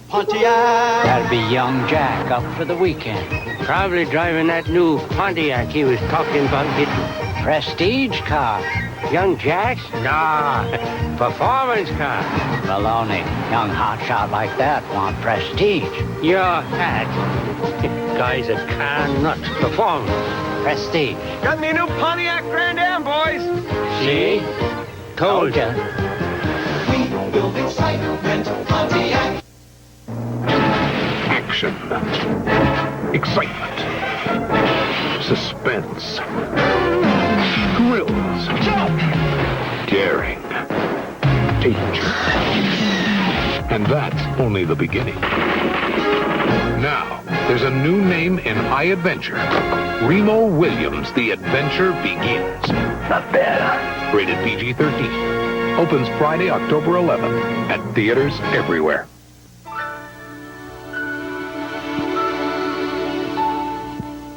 Pontiac. That'll be young Jack up for the weekend. Probably driving that new Pontiac he was talking about getting. Prestige car. Young Jack's? Nah, performance car. Baloney. Young hotshot like that want prestige. Your hat. Guy's a car nut. Performance. Prestige. Got me a new Pontiac Grand Am, boys. See? Told ya. We build excitement, Pontiac. Action, excitement, suspense, thrills, daring, danger. And that's only the beginning. Now, there's a new name in high adventure. Remo Williams, The Adventure Begins. Not bad. Rated PG-13. Opens Friday, October 11th at theaters everywhere.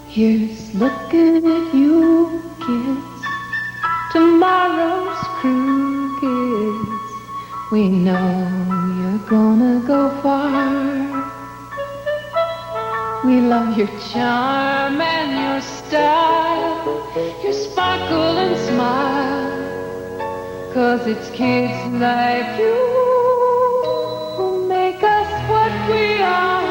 Here's looking at you, kids, tomorrow's crew, kids. We know you're gonna go far. We love your charm and your style, your sparkle and smile. 'Cause it's kids like you who make us what we are.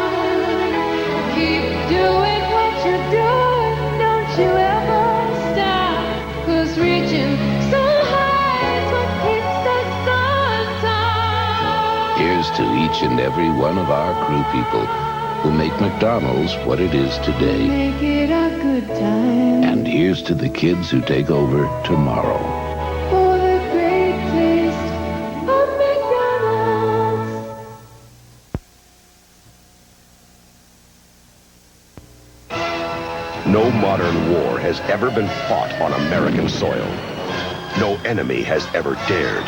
Keep doing what you're doing, don't you ever stop. 'Cause reaching so high is what keeps us on top. Here's to each and every one of our crew people who make McDonald's what it is today. Make it a good time. And here's to the kids who take over tomorrow. For the great taste of McDonald's. No modern war has ever been fought on American soil. No enemy has ever dared.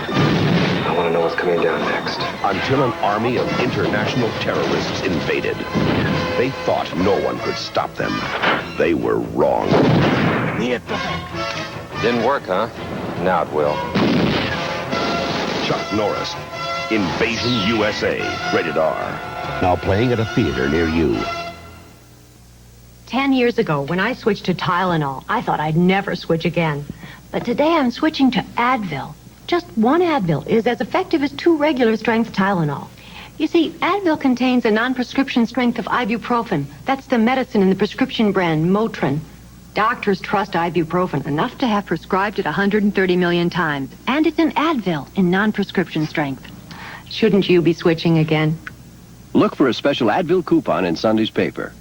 I want to know what's coming down next. Until an army of international terrorists invaded. They thought no one could stop them. They were wrong. Didn't work, huh? Now it will. Chuck Norris, Invasion USA, rated R. Now playing at a theater near you. 10 years ago, when I switched to Tylenol, I thought I'd never switch again. But today I'm switching to Advil. Just one Advil is as effective as 2 regular strength Tylenol. You see, Advil contains a non-prescription strength of ibuprofen. That's the medicine in the prescription brand Motrin. Doctors trust ibuprofen enough to have prescribed it 130 million times. And it's an Advil in non-prescription strength. Shouldn't you be switching again? Look for a special Advil coupon in Sunday's paper.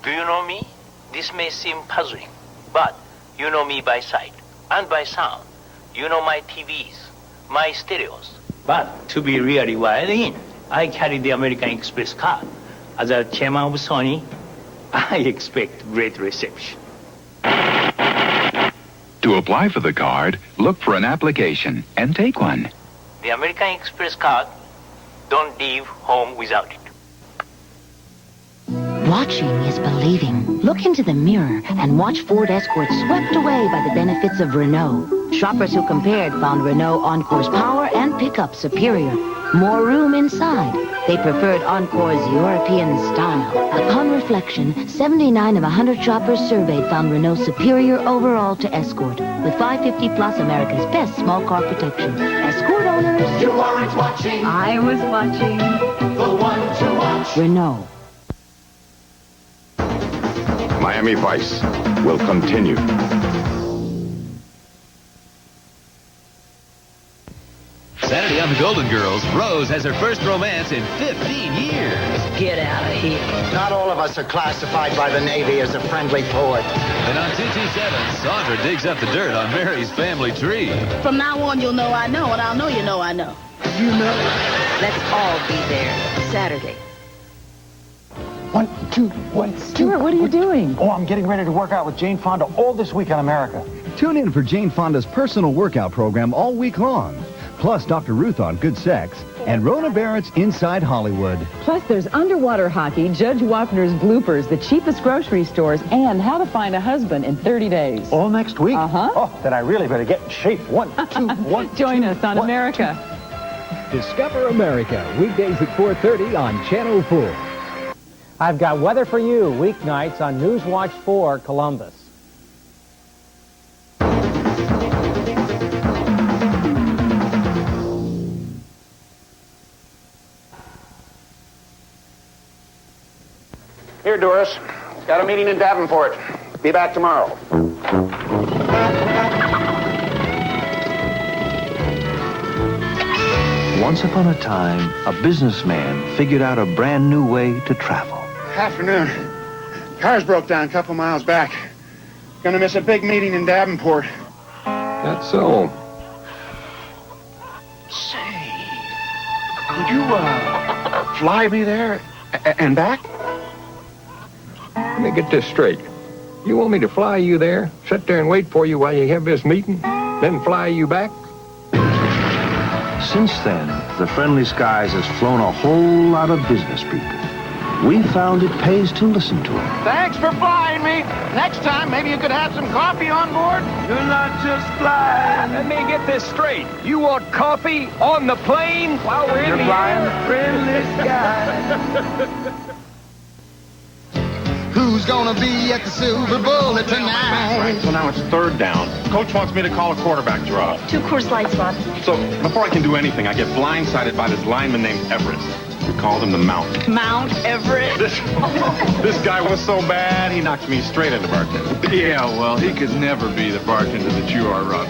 Do you know me? This may seem puzzling, but you know me by sight and by sound. You know my TVs, my stereos. But to be really wired in, I carry the American Express card. As a chairman of Sony, I expect great reception. To apply for the card, look for an application and take one. The American Express card, don't leave home without it. Watching is believing. Look into the mirror and watch Ford Escort swept away by the benefits of Renault. Shoppers who compared found Renault Encore's power and pickup superior. More room inside. They preferred Encore's European style. Upon reflection, 79 of 100 shoppers surveyed found Renault superior overall to Escort, with 550 plus America's best small car protection. Escort owners, You aren't watching. I was watching. The one to watch. Renault. Miami Vice will continue. Saturday on the Golden Girls, Rose has her first romance in 15 years. Get out of here. Not all of us are classified by the Navy as a friendly poet. And on 227, Sandra digs up the dirt on Mary's family tree. From now on, you'll know I know, and I'll know you know I know. You know. Let's all be there Saturday. 1, 2, 1, 2. Stuart, what are you doing? Oh, I'm getting ready to work out with Jane Fonda all this week on America. Tune in for Jane Fonda's personal workout program all week long. Plus Dr. Ruth on Good Sex and Rona Barrett's Inside Hollywood. Plus, there's underwater hockey, Judge Wapner's bloopers, the cheapest grocery stores, and how to find a husband in 30 days. All next week? Uh-huh. Oh, then I really better get in shape. 1, 2, 1. Join us on one, America. 2. Discover America, weekdays at 4:30 on Channel 4. I've got weather for you, weeknights on Newswatch 4 Columbus. Here, Doris. Got a meeting in Davenport. Be back tomorrow. Once upon a time, a businessman figured out a brand new way to travel. Afternoon. Car's broke down a couple miles back. Gonna miss a big meeting in Davenport. That's so. Say, could you, fly me there and back? Let me get this straight. You want me to fly you there, sit there and wait for you while you have this meeting, then fly you back? Since then, the Friendly Skies has flown a whole lot of business people. We found it pays to listen to them. Thanks for flying me. Next time, maybe you could have some coffee on board. You're not just flying. Let me get this straight. You want coffee on the plane while we're in the air? Friendly Skies. Who's gonna be at the Silver Bullet tonight? So now it's third down. Coach wants me to call a quarterback draw. 2 Coors Lights, Bob. So before I can do anything, I get blindsided by this lineman named Everett. We called him the Mount. Mount Everett. This guy was so bad, he knocked me straight into bartending. Yeah, well, he could never be the bartender that you are, Rob.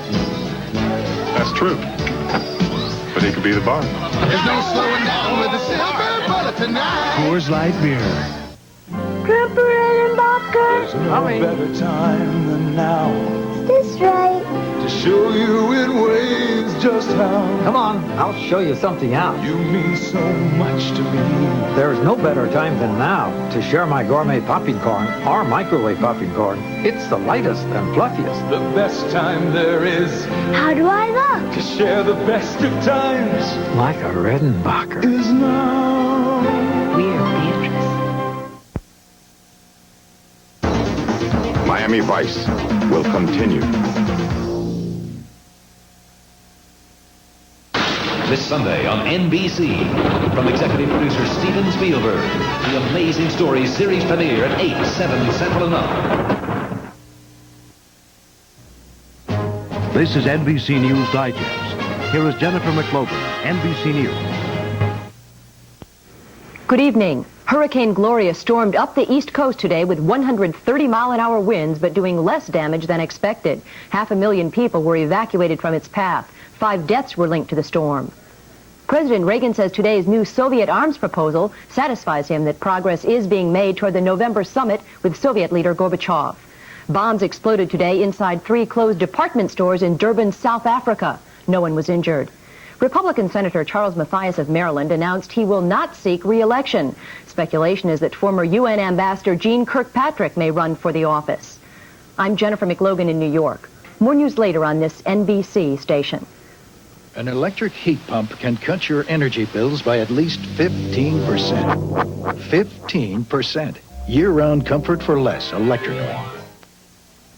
That's true. But he could be the bar. There's no slowing down with the Silver Bullet tonight. Coors Light Beer. There's no better time than now. Is this right? To show you in ways just how. Come on, I'll show you something else. You mean so much to me. There's no better time than now to share my gourmet popping corn or microwave popping corn. It's the lightest and fluffiest. The best time there is. How do I look? To share the best of times. Like a Redenbacher. Is now. We're Beatrice. Miami Vice will continue. This Sunday on NBC, from executive producer Steven Spielberg, the Amazing Stories series premiere at 8, 7 Central and up. This is NBC News Digest. Here is Jennifer McLogan, NBC News. Good evening. Hurricane Gloria stormed up the East Coast today with 130-mile-an-hour winds, but doing less damage than expected. 500,000 people were evacuated from its path. 5 deaths were linked to the storm. President Reagan says today's new Soviet arms proposal satisfies him that progress is being made toward the November summit with Soviet leader Gorbachev. Bombs exploded today inside 3 closed department stores in Durban, South Africa. No one was injured. Republican Senator Charles Mathias of Maryland announced he will not seek re-election. Speculation is that former UN Ambassador Jeane Kirkpatrick may run for the office. I'm Jennifer McLogan in New York. More news later on this NBC station. An electric heat pump can cut your energy bills by at least 15%. 15%. Year-round comfort for less electrically.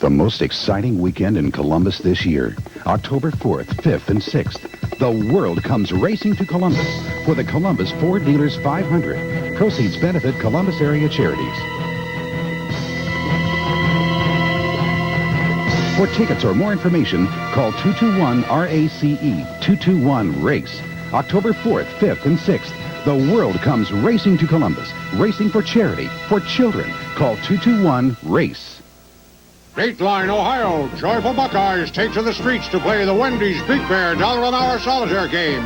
The most exciting weekend in Columbus this year. October 4th, 5th, and 6th. The world comes racing to Columbus for the Columbus Ford Dealers 500. Proceeds benefit Columbus area charities. For tickets or more information, call 221-RACE, 221-RACE. October 4th, 5th, and 6th. The world comes racing to Columbus. Racing for charity, for children. Call 221-RACE. Dateline, Ohio, joyful Buckeyes take to the streets to play the Wendy's Big Bear $1 solitaire game.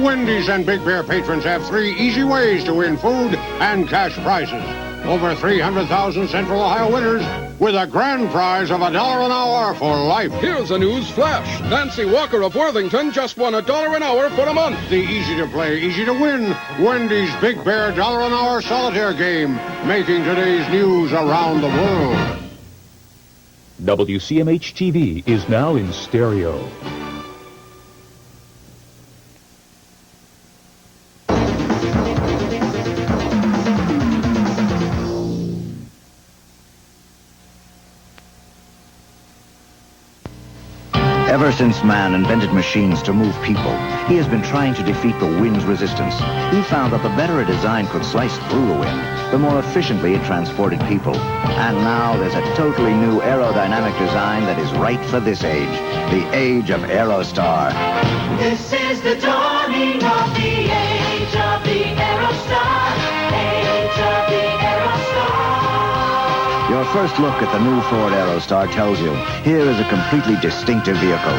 Wendy's and Big Bear patrons have 3 easy ways to win food and cash prizes. Over 300,000 Central Ohio winners with a grand prize of $1 an hour for life. Here's a news flash. Nancy Walker of Worthington just won $1 an hour for a month. The easy to play, easy to win Wendy's Big Bear $1 an hour solitaire game, making today's news around the world. WCMH TV is now in stereo. Ever since man invented machines to move people, he has been trying to defeat the wind's resistance. He found that the better a design could slice through the wind, the more efficiently it transported people. And now there's a totally new aerodynamic design that is right for this age, the age of Aerostar. This is the dawning of the age of the Aerostar, age of the Aerostar. Your first look at the new Ford Aerostar tells you, here is a completely distinctive vehicle.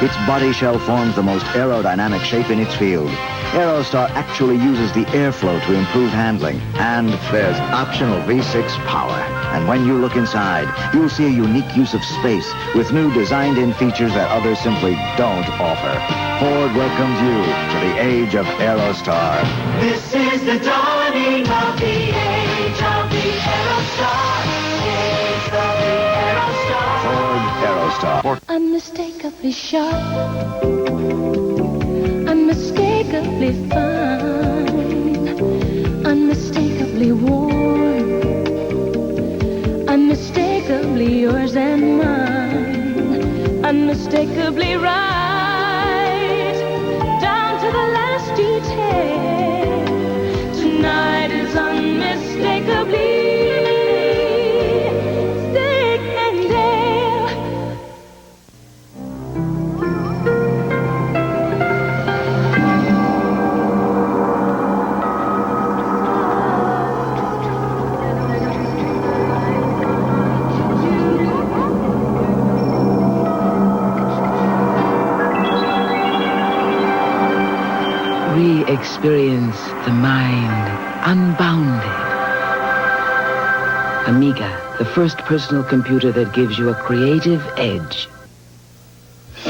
Its body shell forms the most aerodynamic shape in its field. Aerostar actually uses the airflow to improve handling. And there's optional V6 power. And when you look inside, you'll see a unique use of space with new designed-in features that others simply don't offer. Ford welcomes you to the age of Aerostar. This is the dawning of the age of the Aerostar, age of the Aerostar. Ford Aerostar. Unmistakably sharp, unmistakably fine, unmistakably warm, unmistakably yours and mine, unmistakably right, down to the last detail. Tonight is unmistakably thick and ale. We experience the mind unbounded. Amiga, the first personal computer that gives you a creative edge.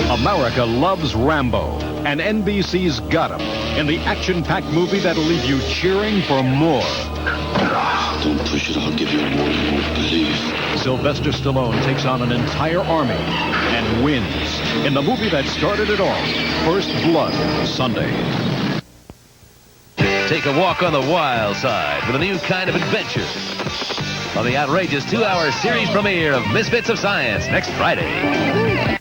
America loves Rambo, and NBC's got him in the action-packed movie that'll leave you cheering for more. Don't push it, I'll give you more you won't believe. Sylvester Stallone takes on an entire army and wins in the movie that started it all, First Blood, Sunday. Take a walk on the wild side with a new kind of adventure on the outrageous 2-hour series premiere of Misfits of Science next Friday.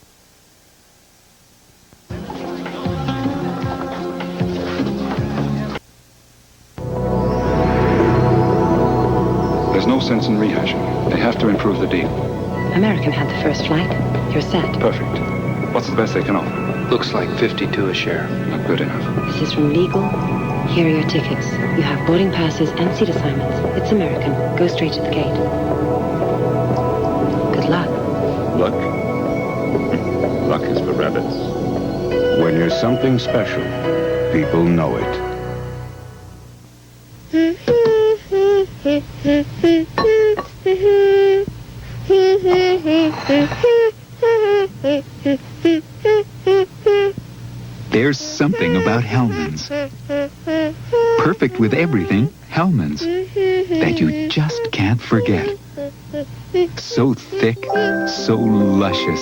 There's no sense in rehashing. They have to improve the deal. American had the first flight. You're set. Perfect. What's the best they can offer? Looks like 52 a share. Not good enough. This is from Legal. Here are your tickets. You have boarding passes and seat assignments. It's American. Go straight to the gate. Good luck. Luck? Luck is for rabbits. When you're something special, people know it. There's something about Hellman's. Perfect with everything, Hellman's. That you just can't forget. So thick, so luscious.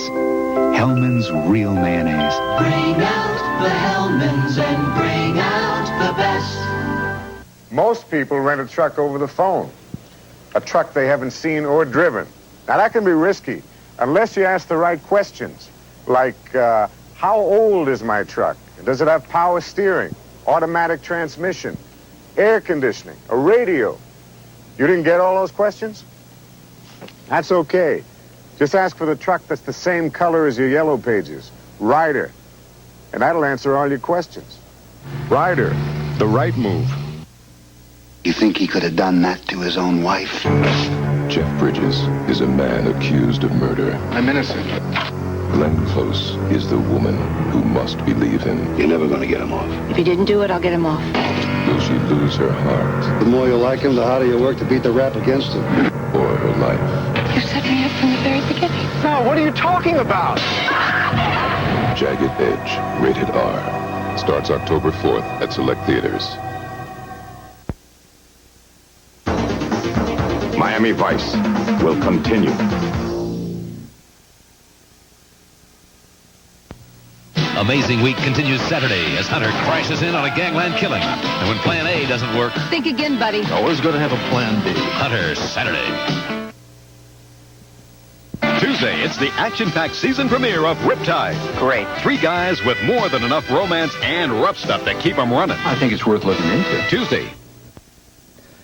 Hellman's Real Mayonnaise. Bring out the Hellmans and bring out the best. Most people rent a truck over the phone. A truck they haven't seen or driven. Now, that can be risky, unless you ask the right questions. Like, how old is my truck? Does it have power steering, automatic transmission, air conditioning, a radio? You didn't get all those questions? That's okay. Just ask for the truck that's the same color as your yellow pages, Ryder. And that'll answer all your questions. Ryder, the right move. You think he could have done that to his own wife? Jeff Bridges is a man accused of murder. I'm innocent. Glenn Close is the woman who must believe him. You're never going to get him off. If you didn't do it, I'll get him off. Will she lose her heart The more you like him, the harder you work to beat the rap against him. or her life? You set me up from the very beginning. No, what are you talking about? Jagged Edge, rated R. Starts October 4th at select theaters. Miami Vice will continue. Amazing Week continues Saturday as Hunter crashes in on a gangland killing. And when Plan A doesn't work, Think again, buddy. always going to have a Plan B. Hunter Saturday. Tuesday, it's the action-packed season premiere of Riptide. Great. 3 guys with more than enough romance and rough stuff to keep them running. I think it's worth looking into. Tuesday.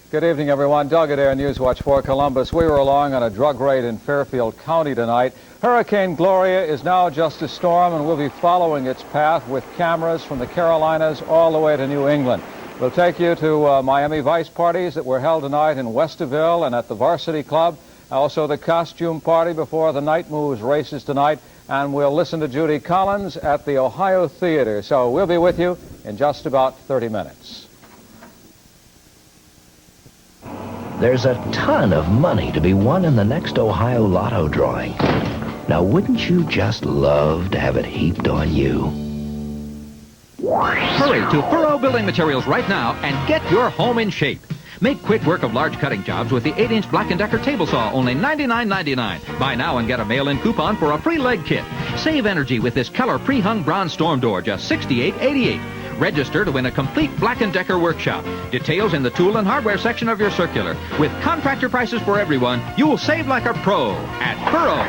Good evening, everyone. Doug at Air News Watch for Columbus. We were along on a drug raid in Fairfield County tonight. Hurricane Gloria is now just a storm, and we'll be following its path with cameras from the Carolinas all the way to New England. We'll take you to Miami Vice parties that were held tonight in Westerville and at the Varsity Club. Also the costume party before the Night Moves races tonight. And we'll listen to Judy Collins at the Ohio Theater. So we'll be with you in just about 30 minutes. There's a ton of money to be won in the next Ohio Lotto drawing. Now, wouldn't you just love to have it heaped on you? Hurry to Furrow Building Materials right now and get your home in shape. Make quick work of large cutting jobs with the 8-inch Black & Decker table saw, only $99.99. Buy now and get a mail-in coupon for a free leg kit. Save energy with this Keller pre-hung bronze storm door, just $68.88. Register to win a complete Black & Decker workshop. Details in the tool and hardware section of your circular. With contractor prices for everyone, you'll save like a pro at Furrow.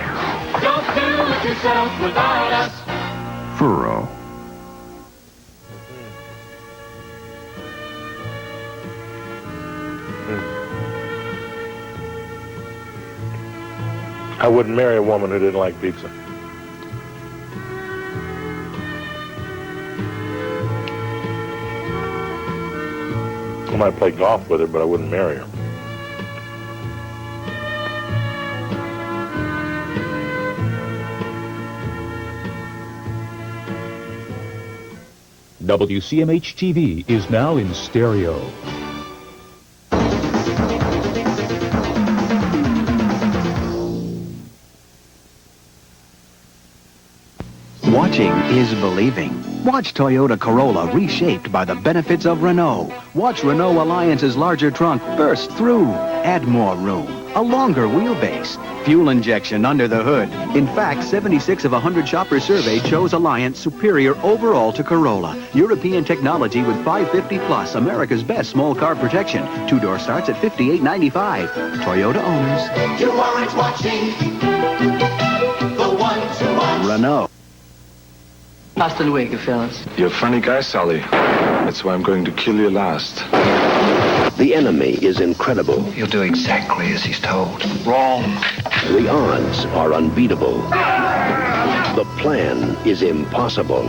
Don't do it yourself without us. Furrow. I wouldn't marry a woman who didn't like pizza. I might play golf with her, but I wouldn't marry her. WCMH TV is now in stereo. Watching is believing. Watch Toyota Corolla reshaped by the benefits of Renault. Watch Renault Alliance's larger trunk burst through. Add more room. A longer wheelbase. Fuel injection under the hood. In fact, 76 of 100 shoppers surveyed chose Alliance superior overall to Corolla. European technology with 550 plus, America's best small car protection. 2-door starts at $58.95. Toyota owners. You aren't watching the one to watch. Renault. Hasta luego, fellas. You're a funny guy, Sully. That's why I'm going to kill you last. The enemy is incredible. He'll do exactly as he's told. Wrong. The odds are unbeatable. The plan is impossible.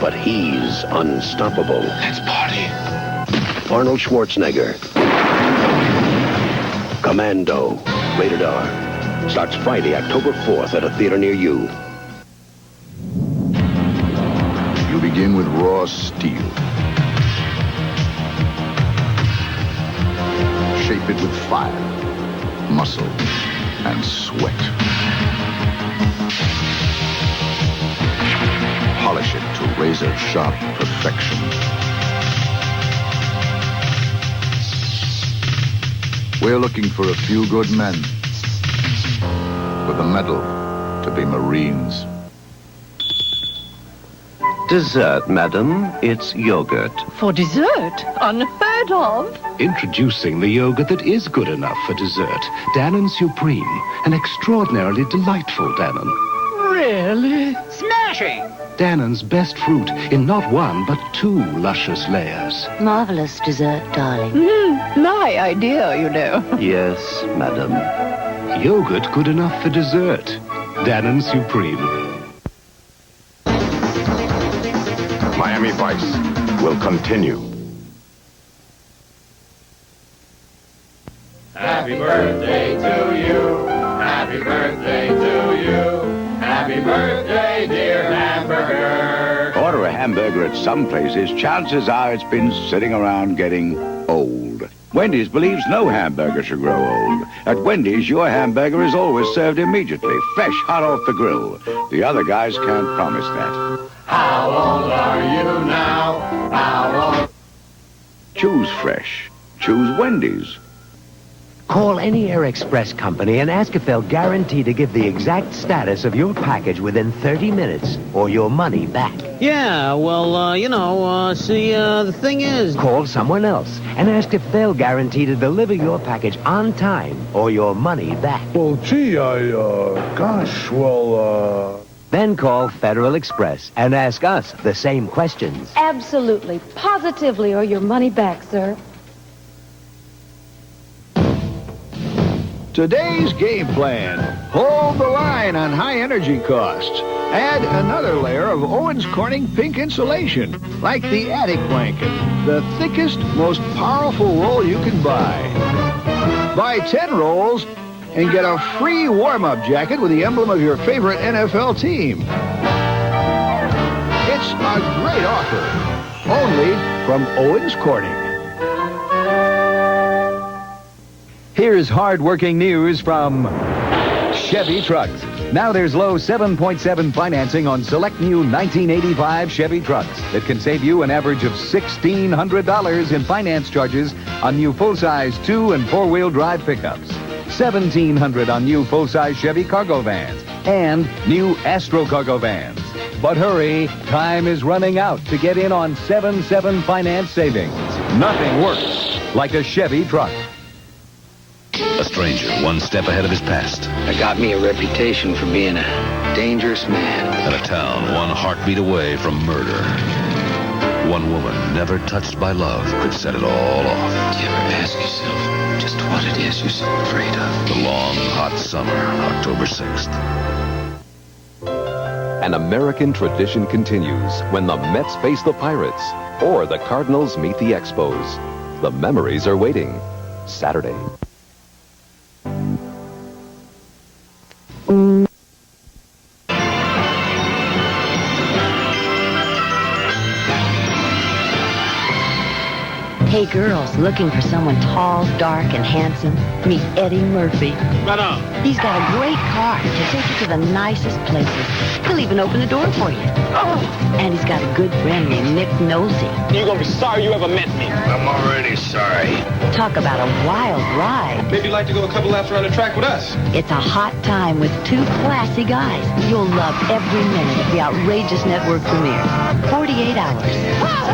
But he's unstoppable. Let's party. Arnold Schwarzenegger. Commando. Rated R. Starts Friday, October 4th at a theater near you. You begin with raw steel. Shape it with fire, muscle, and sweat. Polish it to razor-sharp perfection. We're looking for a few good men with a medal to be Marines. Dessert, madam. It's yogurt. For dessert? Unheard of. Introducing the yogurt that is good enough for dessert. Dannon Supreme. An extraordinarily delightful Dannon. Really? Smashing! Dannon's best fruit in not one, but 2 luscious layers. Marvelous dessert, darling. My idea, you know. Yes, madam. Yogurt good enough for dessert. Dannon Supreme. Miami Vice will continue. Happy birthday to you. Happy birthday to you. Happy birthday, dear hamburger. Order a hamburger at some places, chances are it's been sitting around getting old. Wendy's believes no hamburger should grow old. At Wendy's, your hamburger is always served immediately, fresh, hot off the grill. The other guys can't promise that. How old are you now? How old? Choose fresh. Choose Wendy's. Call any Air Express company and ask if they'll guarantee to give the exact status of your package within 30 minutes or your money back. Yeah, well, the thing is... Call someone else and ask if they'll guarantee to deliver your package on time or your money back. Well, gee, Then call Federal Express and ask us the same questions. Absolutely, positively, or your money back, sir. Today's game plan. Hold the line on high energy costs. Add another layer of Owens Corning pink insulation, like the attic blanket. The thickest, most powerful roll you can buy. Buy 10 rolls and get a free warm-up jacket with the emblem of your favorite NFL team. It's a great offer. Only from Owens Corning. Here's hard-working news from Chevy Trucks. Now there's low 7.7 financing on select new 1985 Chevy trucks that can save you an average of $1,600 in finance charges on new full-size 2- and 4-wheel drive pickups. $1,700 on new full-size Chevy cargo vans and new Astro cargo vans. But hurry, time is running out to get in on 7.7 finance savings. Nothing works like a Chevy truck. A stranger one step ahead of his past. That got me a reputation for being a dangerous man. And a town one heartbeat away from murder. One woman never touched by love could set it all off. Do you ever ask yourself just what it is you're so afraid of? The long, hot summer, October 6th. An American tradition continues when the Mets face the Pirates or the Cardinals meet the Expos. The memories are waiting. Saturday. Hey, girls, looking for someone tall, dark, and handsome? Meet Eddie Murphy. Right on. He's got a great car to take you to the nicest places. He'll even open the door for you. Oh! And he's got a good friend named Nick Nosey. You're gonna be sorry you ever met me. I'm already sorry. Talk about a wild ride. Maybe you'd like to go a couple laps around the track with us. It's a hot time with two classy guys. You'll love every minute of the outrageous network premiere. 48 hours.